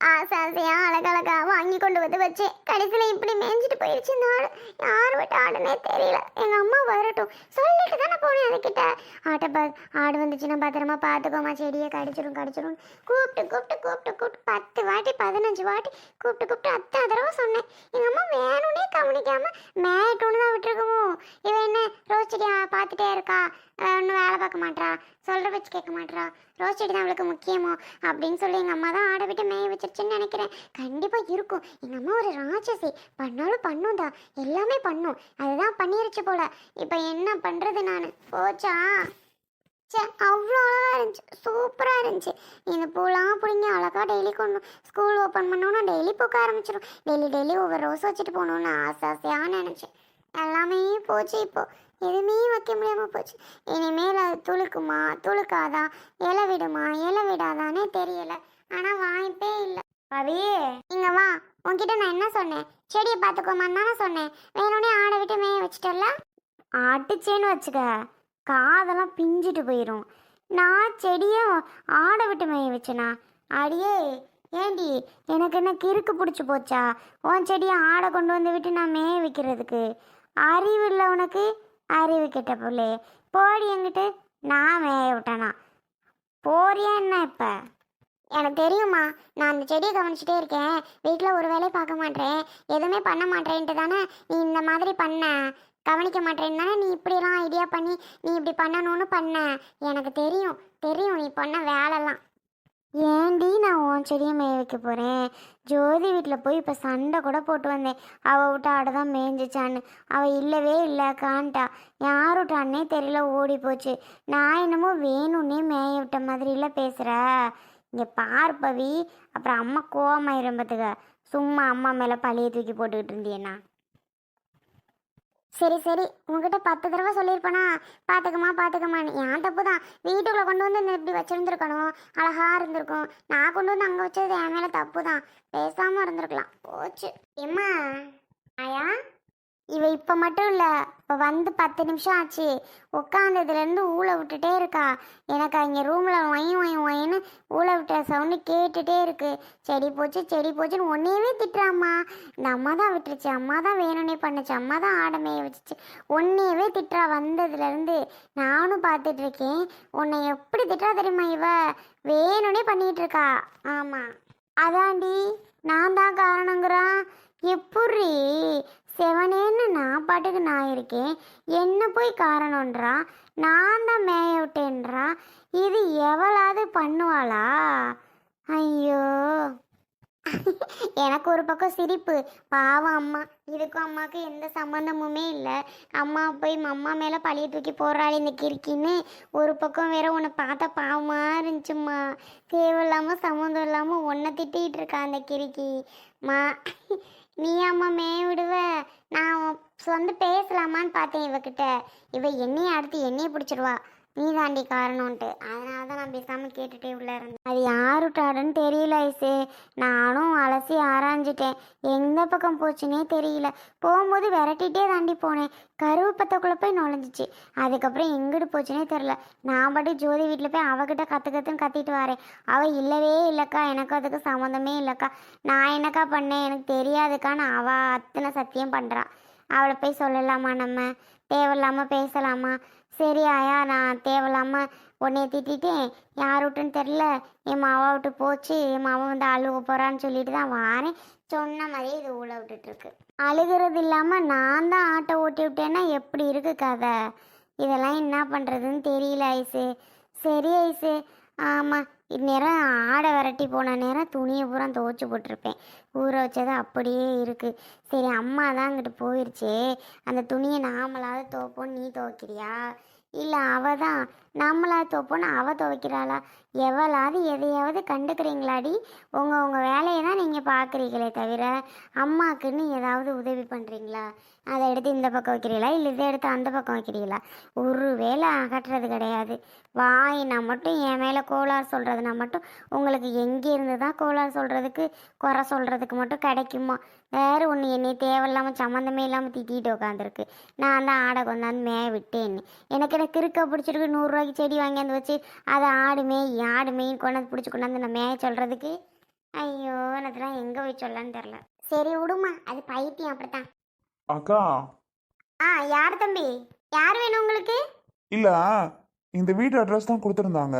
ஆசை ஆசையா அழகழகா வாங்கி கொண்டு வந்து வச்சேன். கடைசியில் இப்படி மேய்ஞ்சிட்டு போயிடுச்சு இந்த ஆடு. யார் விட்டு ஆடுனே தெரியல. எங்கள் அம்மா வரட்டும் சொல்லிட்டு தானே போனேன் அதுக்கிட்ட. ஆடு வந்துச்சுன்னா பத்திரமா பார்த்துக்கோமா, செடியை கடிச்சிடும் கடிச்சிடும் கூப்பிட்டு கூப்பிட்டு கூப்பிட்டு கூப்பிட்டு 10 வாட்டி 15 வாட்டி கூப்பிட்டு கூப்பிட்டு அத்தனை தடவை சொன்னேன். எங்கள் அம்மா வேணும்னே கவனிக்காம மேயட்டோன்னு தான் விட்டுருக்குமோ. இவன் என்ன ரோஸ் செடியா பார்த்துட்டே இருக்கா, ஒன்றும் வேலை பார்க்க மாட்டா, சொல்கிற வச்சு கேட்க மாட்டா, ரோஸ் செடி தான் அவளுக்கு முக்கியமோ அப்படின்னு சொல்லி எங்கள் அம்மா தான் ஆடை விட்டு மேய வச்சிருச்சுன்னு நினைக்கிறேன். கண்டிப்பாக இருக்கும். எங்கள் அம்மா ஒரு ராட்சசி, பண்ணாலும் பண்ணும் தான், எல்லாமே பண்ணும். அதுதான் பண்ணிருச்சு போல. இப்போ என்ன பண்ணுறது நான்? போச்சா? சே, அவ்வளோ அழகாக இருந்துச்சு, சூப்பராக இருந்துச்சு. இந்த பூலாம் பிடிங்க அழகாக டெய்லி கொண்டு ஸ்கூல் ஓப்பன் பண்ணோன்னா டெய்லி பூக்க ஆரம்பிச்சிடும். டெய்லி ஒவ்வொரு ரோஸ் வச்சுட்டு போகணுன்னு ஆசையாக நினச்சேன். எல்லாமே போச்சு. இப்போது எதுவுமே வைக்க முடியாமல் போச்சு. இனிமேல் அது துளுக்குமா துளுக்காதா, இலை விடுமா இலை விடாதானே தெரியலை. ஆனால் வாய்ப்பே இல்லை. பவி, இங்கே வா. உன்கிட்ட நான் என்ன சொன்னேன்? செடியை பார்த்துக்கோமான்னு தானே சொன்னேன். வேணும்னே ஆடை விட்டு மேய வச்சுட்டல. ஆட்டுச்சேன்னு வச்சுக்க, காதெல்லாம் பிஞ்சிட்டு போயிடும். நான் செடியை ஆடை விட்டு மேய வச்சேனா? அடியே ஏண்டி, எனக்கு என்ன கிறுக்கு பிடிச்சி போச்சா உன் செடியை ஆடை கொண்டு வந்து விட்டு நான் மேய வைக்கிறதுக்கு? அறிவு இல்லை உனக்கு? அறிவு கெட்ட பிள்ளை. போடி என்கிட்ட. நான் மேய விட்டேனா? போறியா என்ன? இப்போ எனக்கு தெரியுமா, நான் அந்த செடியை கவனிச்சுட்டே இருக்கேன். வீட்டில் ஒரு வேலையை பார்க்க மாட்டேன், எதுவுமே பண்ண மாட்டேன்ட்டு தானே நீ இந்த மாதிரி பண்ண. கவனிக்க மாட்டேன்னு தானே நீ இப்படிலாம் ஐடியா பண்ணி நீ இப்படி பண்ணணும்னு பண்ண. எனக்கு தெரியும் தெரியும் நீ பண்ண வேலைலாம். ஏண்டி நான் உன் செடியை மேய வைக்க போகிறேன்? ஜோதி வீட்டில் போய் இப்போ சண்டை கூட போட்டு வந்தேன். அவள் விட்டு ஆடை தான் மேய்ஞ்சிச்சான்னு. அவள் இல்லவே இல்லை காண்டா. யார் விட்டான்னே தெரியல, ஓடி போச்சு. நான் என்னமோ வேணும்னே மேய விட்ட மாதிரிலாம் பேசுகிற. இங்கே பார்ப்பவி, அப்புறம் அம்மா கோவமாயிரும் பார்த்துக்க. சும்மா அம்மா மேலே பழியை தூக்கி போட்டுக்கிட்டு இருந்தியேண்ணா. சரி சரி, உங்ககிட்ட 10 தடவை சொல்லியிருப்பேனா பார்த்துக்கமான்னு. என் தப்பு தான். வீட்டுக்குள்ளே கொண்டு வந்து இந்த இப்படி வச்சுருந்துருக்கணும், அழகாக இருந்திருக்கும். நான் கொண்டு வந்து அங்கே வச்சது என் மேலே தப்பு தான். பேசாமல் இருந்திருக்கலாம். போச்சு. எம்மா ஆயா, இவ இப்போ மட்டும் இல்லை, இப்போ வந்து 10 நிமிஷம் ஆச்சு. உட்காந்ததுலேருந்து ஊழ விட்டுட்டே இருக்கா. எனக்கு அங்கே ரூமில் ஒயின்னு ஊழ விட்ட சவுண்டு கேட்டுகிட்டே இருக்கு. செடி போச்சுன்னு ஒன்றையவே திட்டுறாம்மா. இந்த அம்மா தான் விட்டுருச்சு, அம்மா தான் வேணும்னே பண்ணுச்சு, அம்மா தான் ஆடை மேய வச்சுச்சு, ஒன்றையவே திட்டுறா. வந்ததுலேருந்து நானும் பார்த்துட்ருக்கேன். உன்னை எப்படி திட்டுறா தெரியுமா? இவ வேணும்னே பண்ணிகிட்டு இருக்கா. ஆமாம், அதாண்டி நான் தான் காரணங்கிறான். எப்படி செவனேன்னு நான் பாட்டுக்கு நான் இருக்கேன், என்ன போய் காரணன்றா? நான் தான் மேய விட்டேன்றா. இது எவளாவது பண்ணுவாளா? ஐயோ, எனக்கு ஒரு பக்கம் சிரிப்பு. பாவம் அம்மா, இதுக்கும் அம்மாவுக்கு எந்த சம்மந்தமுமே இல்லை. அம்மா போய் அம்மா மேலே பழிய தூக்கி போடுறாள் இந்த கிறுக்கின்னு. ஒரு பக்கம் வேற உன்னை பார்த்தா பாவமாக இருந்துச்சும்மா. தேவையில்லாமல் சம்மந்தம் இல்லாமல் உன்னை திட்டிகிட்டு இருக்கா அந்த கிறுக்கி. மா, நீ அம்மா மேய விடுவ? நான் வந்து பேசலாமான்னு பார்த்தேன் இவகிட்ட. இவ என்னையை அடுத்து என்னையை பிடிச்சிருவா, நீ தாண்டி காரணம்ன்ட்டு. அதனால தான் நான் பேசாமல் கேட்டுகிட்டே உள்ளே இருந்தேன். அது யார் விட்டாடுன்னு தெரியல ஐசே. நானும் அலசி ஆராய்ஞ்சிட்டேன், எந்த பக்கம் போச்சுன்னே தெரியல. போகும்போது விரட்டிகிட்டே தாண்டி போனேன், கருவப்பத்தக்குள்ளே போய் நுழைஞ்சிச்சு. அதுக்கப்புறம் எங்கிட்டு போச்சுன்னே தெரில. நான் பாட்டு ஜோதி வீட்டில் போய் அவகிட்ட கற்றுன்னு கத்திட்டு வரேன். அவள் இல்லவே இல்லைக்கா, எனக்கு அதுக்கு சம்மந்தமே இல்லைக்கா, நான் என்னக்கா பண்ணேன் எனக்கு தெரியாதுக்கான்னு அவள் அத்தனை சத்தியம் பண்ணுறா. அவளை போய் சொல்லலாமா? நம்ம தேவையில்லாமல் பேசலாமா? சரி ஆயா, நான் தேவையில்லாமல் உன்னைய திட்டிட்டேன், யார் விட்டுன்னு தெரில, என் மாவா விட்டு போச்சு, என் மாவா வந்து அழுக போகிறான்னு சொல்லிட்டு தான் வாரேன். சொன்ன மாதிரியே இது ஊழ விட்டுட்டுருக்கு. அழுகிறது இல்லாமல் நான் தான் ஆட்டை ஓட்டி விட்டேன்னா எப்படி இருக்கு கதை? இதெல்லாம் என்ன பண்ணுறதுன்னு தெரியல ஐசு. சரி ஐசு, ஆமாம், இந்நேரம் ஆடை விரட்டி போன நேரம் துணியை பூரா துவைச்சி போட்டிருப்பேன். ஊற வச்சது அப்படியே இருக்குது. சரி, அம்மா தான் அங்கிட்டு போயிடுச்சே, அந்த துணியை நாமளாவது துவைப்போன்னு நீ துவைக்கிறியா, இல்லை அவள் தான் நம்மளாவது துவைப்போன்னு அவள் துவைக்கிறாளா? எவளாவது எதையாவது கண்டுக்கிறீங்களாடி? உங்கள் வேலையை தான் நீங்கள் பார்க்குறீங்களே தவிர அம்மாக்குன்னு ஏதாவது உதவி பண்ணுறீங்களா? அதை எடுத்து இந்த பக்கம் வைக்கிறீங்களா, இல்லை இதை எடுத்து அந்த பக்கம் வைக்கிறீங்களா? ஒரு வேலை அகற்றுறது கிடையாது. வாயினா மட்டும் என் மேலே கோளாறு சொல்கிறதுனா மட்டும் உங்களுக்கு எங்கே இருந்து தான் கோளாறு சொல்கிறதுக்கு குறை சொல்கிறதுக்கு மட்டும் கிடைக்குமா? வேறு ஒன்று என்னை தேவையில்லாமல் சம்மந்தமே இல்லாமல் திட்டிகிட்டு உட்காந்துருக்கு. நான் தான் ஆடை கொண்டாந்து மேய விட்டேன்னு. எனக்கு கிறுக்க பிடிச்சிருக்கு, 100 ரூபாய்க்கு செடி வாங்கியாந்து வச்சு அதை ஆடு மேய் கொண்டாந்து பிடிச்சி கொண்டாந்து நான் மேய சொல்கிறதுக்கு ஐயோ அதெல்லாம் எங்கே போய் சொல்லன்னு தெரில. சரி விடுமா, அது பைத்தியம் அப்படித்தான். அக்கா. யார் தம்பி? யார் வேணும் உங்களுக்கு? இல்ல, இந்த வீட்டு அட்ரஸ் தான் கொடுத்துருந்தாங்க.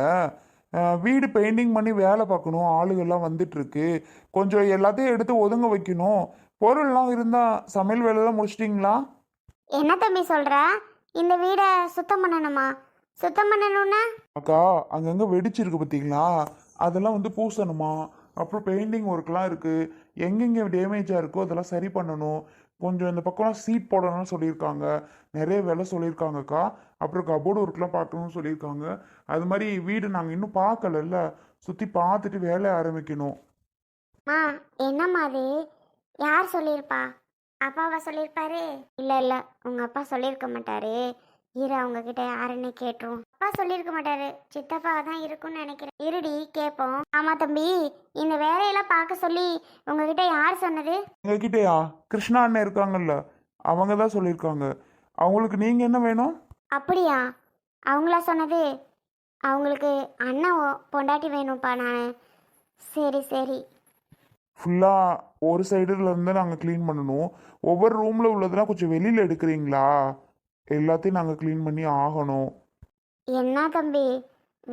வீடு பெயிண்டிங் பண்ணி வேலை பார்க்கணும், ஆளுகள்லாம் வந்துட்டு இருக்கு. கொஞ்சம் எல்லாத்தையும் எடுத்து ஒதுங்க வைக்கணும். பொருள்லாம் இருந்தா சமையல் வேலையெல்லாம் முடிச்சிட்டிங்களா? என்ன தம்பி சொல்ற? இந்த வீடை சுத்தம் பண்ணணுமா? சுத்தம் பண்ணணும்னா? அக்கா, அங்கங்க வெடிச்சிருக்கு பார்த்தீங்களா, அதெல்லாம் வந்து பூசணுமா. அப்புறம் பெயிண்டிங் ஒர்க்லாம் இருக்கு. எங்கெங்க டேமேஜாக இருக்கோ அதெல்லாம் சரி பண்ணணும். கொஞ்சம் இந்த பக்கம்லாம் சீட் போடணும்னு சொல்லியிருக்காங்க. நிறைய வேலை சொல்லியிருக்காங்கக்கா. அப்புறம் கபோர்டு ஒர்க்லாம் பார்க்கணும்னு சொல்லியிருக்காங்க. அது மாதிரி வீடு நாங்கள் இன்னும் பார்க்கலல்ல, சுற்றி பார்த்துட்டு வேலையை ஆரம்பிக்கணும். மா, என்னம்மா அது? யார் சொல்லியிருப்பா? அப்பாவா சொல்லியிருப்பாரு? இல்லை உங்கள் அப்பா சொல்லியிருக்க மாட்டாரு. இரு, அவங்க கிட்ட யாருன்னு கேட்டுரும். அப்பா சொல்லியிருக்க மாட்டாரு, சித்தப்பா தான் இருக்கும்னு நினைக்கிறேன். இருடி கேட்போம். ஆமா தம்பி, இந்த வேலையெல்லாம் பார்க்க சொல்லி உங்ககிட்ட யார் சொன்னது? எங்ககிட்டயா? கிருஷ்ணா அண்ணன் இருக்காங்கல்ல, அவங்க தான் சொல்லியிருக்காங்க. அவங்களுக்கு நீங்கள் என்ன வேணும்? அப்படியா? அவங்களா சொன்னது? அவங்களுக்கு அண்ணன் பொண்டாட்டி வேணும்ப்பா நான். சரி சரி. ஃபுல்லாக ஒரு சைடுல இருந்து நாங்கள் க்ளீன் பண்ணணும். ஒவ்வொரு ரூமில் உள்ளதெல்லாம் கொஞ்சம் வெளியில் எடுக்கிறீங்களா? எல்லாத்தையும் நாங்கள் க்ளீன் பண்ணி ஆகணும். என்ன தம்பி,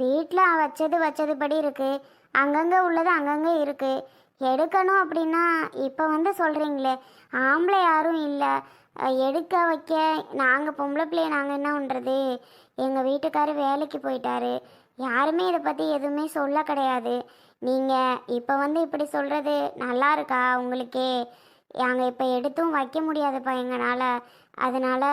வீட்டில் வச்சதுபடி இருக்கு. அங்கங்கே உள்ளது அங்கங்கே இருக்கு. எடுக்கணும் அப்படின்னா இப்போ வந்து சொல்கிறீங்களே, ஆம்பளை யாரும் இல்லை எடுக்க வைக்க. நாங்கள் பொம்பளை பிள்ளைய நாங்கள் என்ன பண்ணுறது? எங்கள் வீட்டுக்காரர் வேலைக்கு போயிட்டாரு. யாருமே இதை பற்றி எதுவுமே சொல்ல கிடையாது. நீங்கள் இப்போ வந்து இப்படி சொல்கிறது நல்லா இருக்கா உங்களுக்கே? நாங்கள் இப்போ எடுத்தும் வைக்க முடியாதுப்பா எங்களால். அதனால்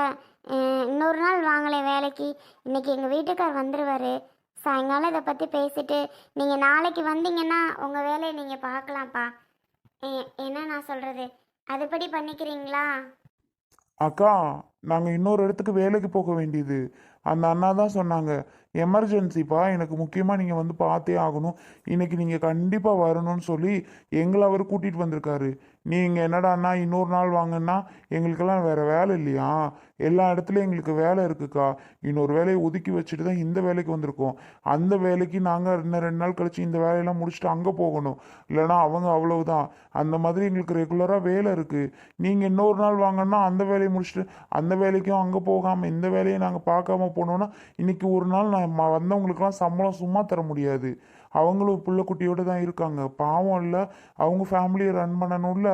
இன்னொரு நாள் வாங்களே வேலைக்கு. இன்றைக்கி எங்கள் வீட்டுக்கார் வந்துடுவார். சாயங்காலம் இதை பற்றி பேசிட்டு நீங்கள் நாளைக்கு வந்தீங்கன்னா உங்கள் வேலையை நீங்கள் பார்க்கலாம்ப்பா. என்ன நான் சொல்கிறது, அதுபடி பண்ணிக்கிறீங்களா? அக்கா, நாங்கள் இன்னொரு இடத்துக்கு வேலைக்கு போக வேண்டியது. அந்த அண்ணா தான் சொன்னாங்க, எமர்ஜென்சிப்பா, எனக்கு முக்கியமாக நீங்கள் வந்து பார்த்தே ஆகணும், இன்னைக்கு நீங்கள் கண்டிப்பாக வரணும்னு சொல்லி எங்களை அவர் கூட்டிகிட்டு வந்திருக்காரு. நீங்கள் என்னடா அண்ணா இன்னொரு நாள் வாங்கன்னா, எங்களுக்கெல்லாம் வேறு வேலை இல்லையா? எல்லா இடத்துலையும் எங்களுக்கு வேலை இருக்குக்கா. இன்னொரு வேலையை ஒதுக்கி வச்சுட்டு தான் இந்த வேலைக்கு வந்திருக்கோம். அந்த வேலைக்கு நாங்கள் இன்னும் 2 நாள் கழித்து இந்த வேலையெல்லாம் முடிச்சுட்டு அங்கே போகணும். இல்லைனா அவங்க அவ்வளவுதான். அந்த மாதிரி எங்களுக்கு ரெகுலராக வேலை இருக்குது. நீங்கள் இன்னொரு நாள் வாங்கன்னா அந்த வேலையை முடிச்சுட்டு அந்த வேலைக்கும் அங்கே போகாமல் இந்த வேலையை நாங்கள் பார்க்காம போனோன்னா இன்னைக்கு ஒரு நாள் நான் வந்தவங்களுக்கெல்லாம் சம்பளம் சும்மா தர முடியாது. அவங்களும் புள்ள குட்டியோடு தான் இருக்காங்க, பாவம் இல்லை? அவங்க ஃபேமிலியை ரன் பண்ணணும்ல,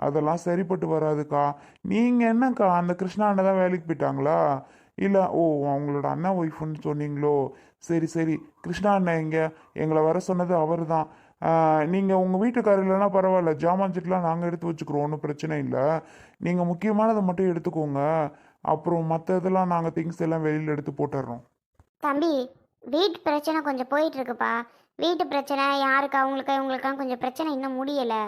அதெல்லாம் சரிப்பட்டு வராதுக்கா. நீங்கள் என்னக்கா அந்த கிருஷ்ணா அண்ணன் தான் வேலைக்கு போயிட்டாங்களா? இல்லை, ஓ அவங்களோட அண்ணா ஒய்ஃபுன்னு சொன்னீங்களோ? சரி சரி. கிருஷ்ணா அண்ணன் எங்கே? எங்களை வர சொன்னது அவர் தான். நீங்கள் உங்கள் வீட்டுக்காரர் இல்லைன்னா பரவாயில்ல, ஜாமான் செட்லாம் நாங்கள் எடுத்து வச்சுக்கிறோம், ஒன்றும் பிரச்சனை இல்லை. நீங்கள் முக்கியமானதை மட்டும் எடுத்துக்கோங்க. அப்புறம் மற்ற இதெல்லாம் நாங்கள் திங்ஸ் எல்லாம் வெளியில் எடுத்து போட்டுடுறோம். தம்பி, வீட்டு பிரச்சனை கொஞ்சம் போயிட்டுருக்குப்பா. வீட்டு பிரச்சனை யாருக்கு, அவங்களுக்கு இவங்களுக்கெல்லாம் கொஞ்சம் பிரச்சனை இன்னும் முடியலை.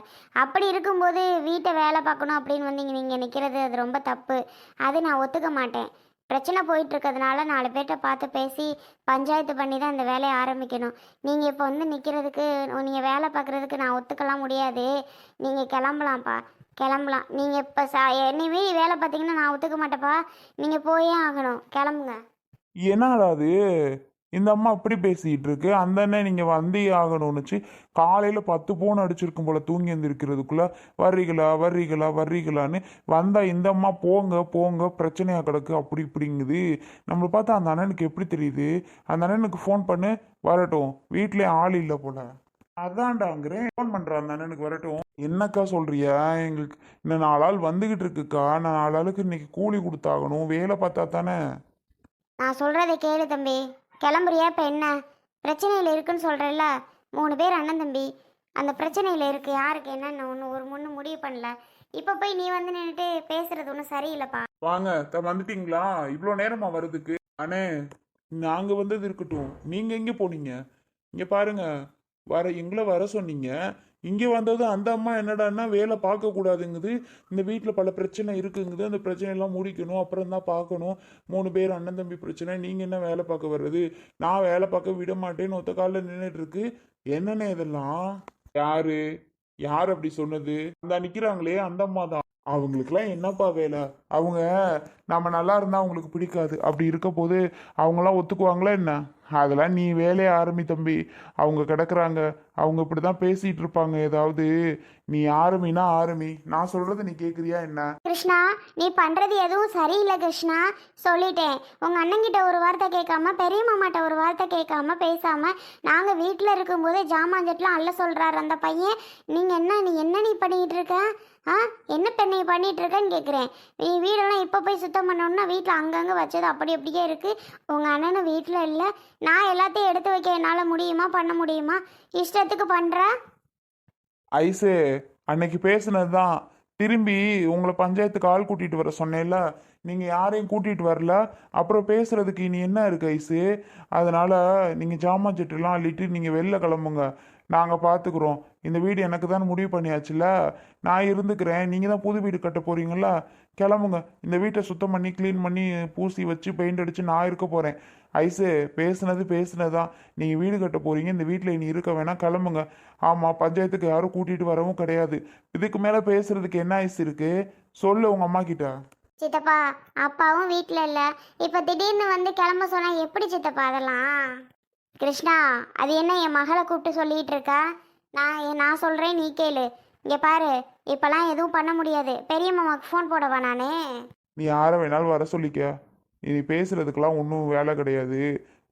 அப்படி இருக்கும்போது வீட்டை வேலை பார்க்கணும் அப்படின்னு வந்தீங்க நீங்கள் நிற்கிறது, அது ரொம்ப தப்பு. அது நான் ஒத்துக்க மாட்டேன். பிரச்சனை போயிட்டுருக்கிறதுனால 4 பேர்கிட்ட பார்த்து பேசி பஞ்சாயத்து பண்ணி தான் இந்த வேலையை ஆரம்பிக்கணும். நீங்கள் இப்போ வந்து நிற்கிறதுக்கு, நீங்கள் வேலை பார்க்குறதுக்கு நான் ஒத்துக்கலாம் முடியாது. நீங்கள் கிளம்பலாம்ப்பா, கிளம்பலாம். நீங்கள் இப்போ என்னையுமே வேலை பார்த்தீங்கன்னா நான் ஒத்துக்க மாட்டேப்பா. நீங்கள் போயே ஆகணும், கிளம்புங்க. என்னடா அது, இந்த அம்மா இப்படி பேசிக்கிட்டு இருக்கு? அந்த அண்ணன் நீங்கள் வந்தே ஆகணும்னுச்சு. காலையில் 10 போன் அடிச்சிருக்கும் போல் தூங்கி எழுந்திருக்கிறதுக்குள்ளே வர்றீங்களா வர்றீங்களா வர்றீங்களான்னு வந்தால் இந்த அம்மா போங்க போங்க பிரச்சனையாக கிடக்கு அப்படி இப்படிங்குது. நம்மளை பார்த்தா அந்த அண்ணனுக்கு எப்படி தெரியுது? அந்த அண்ணனுக்கு ஃபோன் பண்ணு, வரட்டும். வீட்டிலே ஆள் இல்லை போல. அதான்டாங்கிறேன், ஃபோன் பண்ணுறேன் அந்த அண்ணனுக்கு, வரட்டும். என்னக்கா சொல்கிறியா? எங்களுக்கு இன்னும் 4 ஆள் வந்துக்கிட்டு இருக்குக்கா. நான் 4 ஆளுக்கு இன்னைக்கு கூலி கொடுத்தாகணும், வேலை பார்த்தா தானே. நான் சொல்கிறத கேளு தம்பி, கிளம்புறியா? இப்போ என்ன பிரச்சனையில் இருக்குன்னு சொல்கிறல்ல, 3 பேர் அண்ணன் தம்பி. அந்த பிரச்சனையில் இருக்குது, யாருக்கு என்னென்ன ஒன்றும் முடிவு பண்ணல. இப்போ போய் நீ வந்து நின்றுட்டு பேசுறது ஒன்றும் சரியில்லைப்பா. வாங்க, வந்துட்டீங்களா? இவ்வளோ நேரமா வருதுக்கு? அண்ணே, நாங்கள் வந்தது இருக்கட்டும், நீங்கள் எங்கே போனீங்க? இங்கே பாருங்க, எங்களை வர சொன்னீங்க. இங்கே வந்தது அந்த அம்மா என்னடான்னா வேலை பார்க்கக்கூடாதுங்குது, இந்த வீட்டில் பல பிரச்சனை இருக்குங்குது, அந்த பிரச்சனையெல்லாம் முடிக்கணும், அப்புறம் தான் பார்க்கணும். 3 பேர் அண்ணன் தம்பி பிரச்சனை, நீங்கள் என்ன வேலை பார்க்க வர்றது? நான் வேலை பார்க்க விட மாட்டேன்னு ஒத்த காலில் நின்றுட்டு இருக்கு. என்னென்ன இதெல்லாம்? யாரு யார் அப்படி சொன்னது? அந்த நிற்கிறாங்களே அந்த அம்மா தான். அவங்களுக்குலாம் என்னப்பா வேலை? அவங்க நம்ம நல்லா இருந்தால் அவங்களுக்கு பிடிக்காது. அப்படி இருக்க போது அவங்களாம் ஒத்துக்குவாங்களா என்ன? அதெல்லாம் நீ வேலையை ஆரம்பி தம்பி. அவங்க கிடக்குறாங்க, அவங்க இப்படி தான் பேசிகிட்டு இருப்பாங்க ஏதாவது. நீ ஆரம்பினா ஆரம்பி, நான் சொல்கிறது நீ கேட்குறியா என்ன? கிருஷ்ணா, நீ பண்றது எதுவும் சரியில்லை கிருஷ்ணா. சொல்லிட்டேன், உங்க அண்ணன்கிட்ட ஒரு வார்த்தை கேட்காம, பெரிய மாமாட்ட ஒரு வார்த்தை கேட்காம பேசாம நாங்க வீட்டில் இருக்கும்போதே ஜாமான்ஜெட்லாம் அள்ள சொல்றாரு அந்த பையன். நீ பண்ணிட்டு இருக்க? ஆ, என்ன பண்ணி பண்ணிட்டு இருக்கேன்னு கேட்குறேன். நீ வீடெல்லாம் இப்போ போய் சுத்தம் பண்ணணும்னா வீட்டில் அங்கங்கே வச்சது அப்படி அப்படியே இருக்கு. உங்க அண்ணனும் வீட்டில் இல்லை. நான் எல்லாத்தையும் எடுத்து வைக்க என்னால் முடியுமா, பண்ண முடியுமா? இஷ்டத்துக்கு பண்ற. ஐஸு, அன்னைக்கு பேசுனது தான். திரும்பி உங்களை பஞ்சாயத்துக்கு ஆள் கூட்டிகிட்டு வர சொன்னேன்ல, நீங்கள் யாரையும் கூட்டிகிட்டு வரல. அப்புறம் பேசுகிறதுக்கு இனி என்ன இருக்குது ஐஸு? அதனால் நீங்கள் ஜாமான் செட்டுலாம் அள்ளிட்டு நீங்கள் வெளில கிளம்புங்க. நாங்கள் பார்த்துக்குறோம். இந்த வீடு எனக்கு தான் முடிவு பண்ணியாச்சுல, நான் இருந்துக்கிறேன். நீங்கள் தான் புது வீடு கட்ட போகிறீங்களா? கிளம்புங்க. இந்த வீட்டை சுத்தம் பண்ணி க்ளீன் பண்ணி பூசி வச்சு பெயிண்ட் அடித்து நான் இருக்க போகிறேன். ஐஸு, பேசுனது தான். நீங்கள் வீடு கட்ட போகிறீங்க, இந்த வீட்டில் இனி இருக்க வேணாம், கிளம்புங்க. ஆமாம், பஞ்சாயத்துக்கு யாரும் கூட்டிகிட்டு வரவும் கிடையாது. இதுக்கு மேலே பேசுறதுக்கு என்ன ஐஸ் இருக்குது? சொல்லு உங்கள் அம்மா கிட்ட. சித்தப்பா, அப்பாவும் வீட்டில் இல்லை. இப்போ திடீர்னு வந்து கிளம்ப சொன்னா எப்படி சித்தப்பா அதெல்லாம்? கிருஷ்ணா, அது என்ன என் மகளை கூப்பிட்டு சொல்லிட்டு இருக்கா? நான் சொல்கிறேன், நீ கேளு. இங்கே பாரு, இப்போலாம் எதுவும் பண்ண முடியாது. பெரிய மாமாவுக்கு ஃபோன் போடவா நானே? நீ யாரை வேணாலும் வர சொல்லிக்க. நீ பேசுறதுக்கெல்லாம் ஒன்றும் வேலை கிடையாது.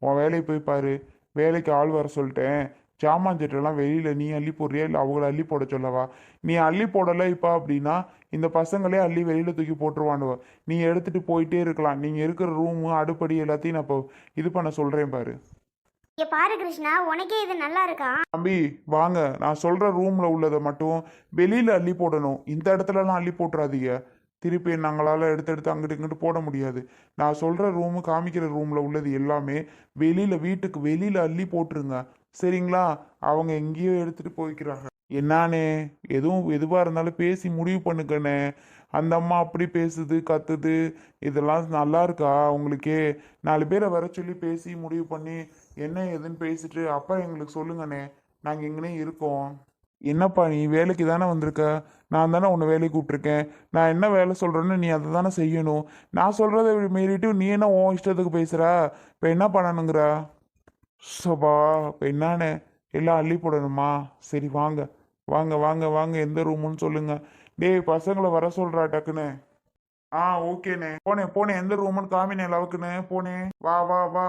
உன் வேலையை போய் பாரு. வேலைக்கு ஆள் வர சொல்லிட்டேன். ஜாமான் செட்டெல்லாம் வெளியில் நீ அள்ளி போடுறியா, இல்லை அவங்கள அள்ளி போட சொல்லவா? நீ அள்ளி போடலை இப்போ அப்படின்னா இந்த பசங்களே அள்ளி வெளியில் தூக்கி போட்டுருவானுவ. நீ எடுத்துகிட்டு போயிட்டே இருக்கலாம். நீங்கள் இருக்கிற ரூமு அடுப்படி எல்லாத்தையும் நான் இப்போ இது பண்ண சொல்கிறேன் பாரு. இங்கே பாரு கிருஷ்ணா, உனக்கே இது நல்லா இருக்கா? தம்பி வாங்க, நான் சொல்கிற ரூமில் உள்ளதை மட்டும் வெளியில் அள்ளி போடணும். இந்த இடத்துலலாம் அள்ளி போட்டுறாதீங்க. திருப்பி நாங்களால் எடுத்து அங்கிட்டு இங்கிட்டு போட முடியாது. நான் சொல்கிற ரூமு, காமிக்கிற ரூமில் உள்ளது எல்லாமே வெளியில், வீட்டுக்கு வெளியில் அள்ளி போட்டுருங்க. சரிங்களா? அவங்க எங்கேயோ எடுத்துகிட்டு போய்க்கிறாங்க. என்னானே, எதுவாக இருந்தாலும் பேசி முடிவு பண்ணுக்கண்ணே. அந்த அம்மா அப்படி பேசுது, கத்துது, இதெல்லாம் நல்லா இருக்கா உங்களுக்கே? 4 பேரை வர சொல்லி பேசி முடிவு பண்ணி என்ன ஏதுன்னு பேசிட்டு அப்பா எங்களுக்கு சொல்லுங்கண்ணே. நாங்கள் எங்கனே இருக்கோம். என்னப்பா நீ வேலைக்கு தானே வந்திருக்க? நான் தானே உன்னை வேலைக்கு கூப்பிட்ருக்கேன். நான் என்ன வேலை சொல்கிறேன்னு நீ அதை தானே செய்யணும். நான் சொல்கிறத மீறிட்டு நீ என்ன உன் இஷ்டத்துக்கு பேசுகிற? இப்போ என்ன பண்ணணுங்கிற? சோபா, இப்போ என்னானே, எல்லாம் அள்ளி போடணுமா? சரி வாங்க வாங்க வாங்க வாங்க, எந்த ரூமுன்னு சொல்லுங்க. டேய், பசங்களை வர சொல்கிறா டக்குன்னு. ஆ ஓகேண்ணே. போனேன் எந்த ரூமுன்னு காமினே அளவுக்குண்ணே. போனேன், வா வா வா.